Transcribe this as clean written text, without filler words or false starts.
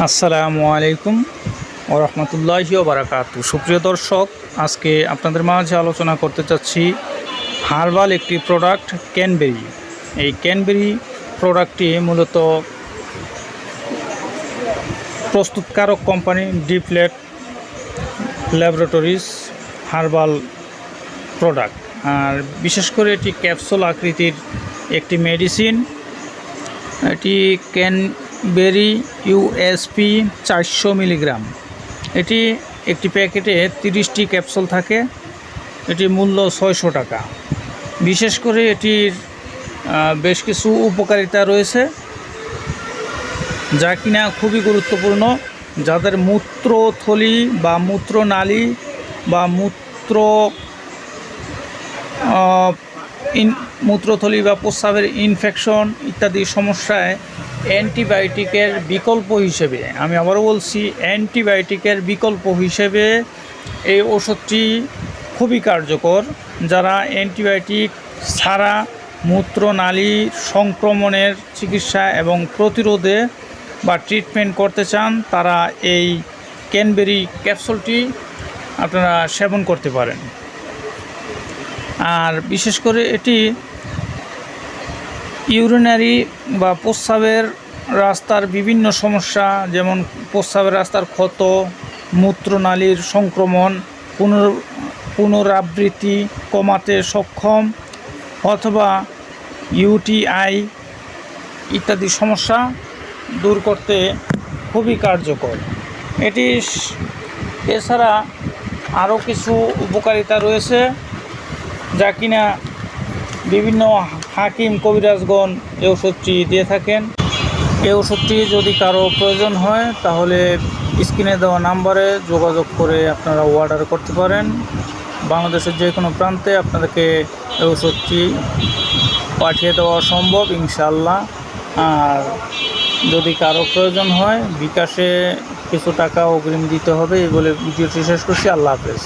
আসসালামু আলাইকুম ওয়া রাহমাতুল্লাহি ওয়া বারাকাতুহু। সুপ্রিয় দর্শক, আজকে আপনাদের মাঝে আলোচনা করতে চাচ্ছি হার্বাল একটি প্রোডাক্ট ক্যানবেরি। এই ক্যানবেরি প্রোডাক্টটি মূলত প্রস্তুতকারক কোম্পানি ডিপ্লেট ল্যাবরেটরিজ হার্বাল প্রোডাক্ট। আর বিশেষ করে এটি ক্যাপসুল আকৃতির একটি মেডিসিন। এটি ক্যানবেরি ইউএসপি 400 মিলিগ্রাম। এটি একটি প্যাকেটে 30টি ক্যাপসুল থাকে। এটির মূল্য 600 টাকা। বিশেষ করে এটির বেশ কিছু উপকারিতা রয়েছে, যা কিনা খুবই গুরুত্বপূর্ণ। যাদের মূত্রথলি বা মূত্রনালী বা মূত্রথলি বা প্রস্রাবের ইনফেকশন ইত্যাদি সমস্যায় অ্যান্টিবায়োটিকের বিকল্প হিসেবে, আমি আবারও বলছি, অ্যান্টিবায়োটিকের বিকল্প হিসেবে এই ওষুধটি খুবই কার্যকর। যারা অ্যান্টিবায়োটিক ছাড়া মূত্রনালী সংক্রমণের চিকিৎসা এবং প্রতিরোধে বা ট্রিটমেন্ট করতে চান, তারা এই ক্যানবেরি ক্যাপসুলটি আপনারা সেবন করতে পারেন। আর বিশেষ করে এটি ইউরিনারি বা প্রস্রাবের রাস্তার বিভিন্ন সমস্যা, যেমন প্রস্রাবের রাস্তার ক্ষত, মূত্রনালীর সংক্রমণ, পুনরাবৃত্তি কমাতে সক্ষম, অথবা ইউটিআই ইত্যাদি সমস্যা দূর করতে খুবই কার্যকর। এটি এছাড়া আরও কিছু উপকারিতা রয়েছে, যা কিনা বিভিন্ন হাকিম কবিরাজগণ এই ওষুধটি দিয়ে থাকেন। এই ওষুধটি যদি কারো প্রয়োজন হয় তাহলে স্ক্রিনে দেওয়া নাম্বারে যোগাযোগ করে আপনারা অর্ডার করতে পারেন। বাংলাদেশের যে কোনো প্রান্তে আপনাদেরকে এই ওষুধটি পাঠিয়ে দেওয়া সম্ভব ইনশাআল্লাহ। আর যদি কারো প্রয়োজন হয় বিকাশে কিছু টাকা অগ্রিম দিতে হবে। এই বলে ভিডিওটি শেষ করছি। আল্লাহ হাফেজ।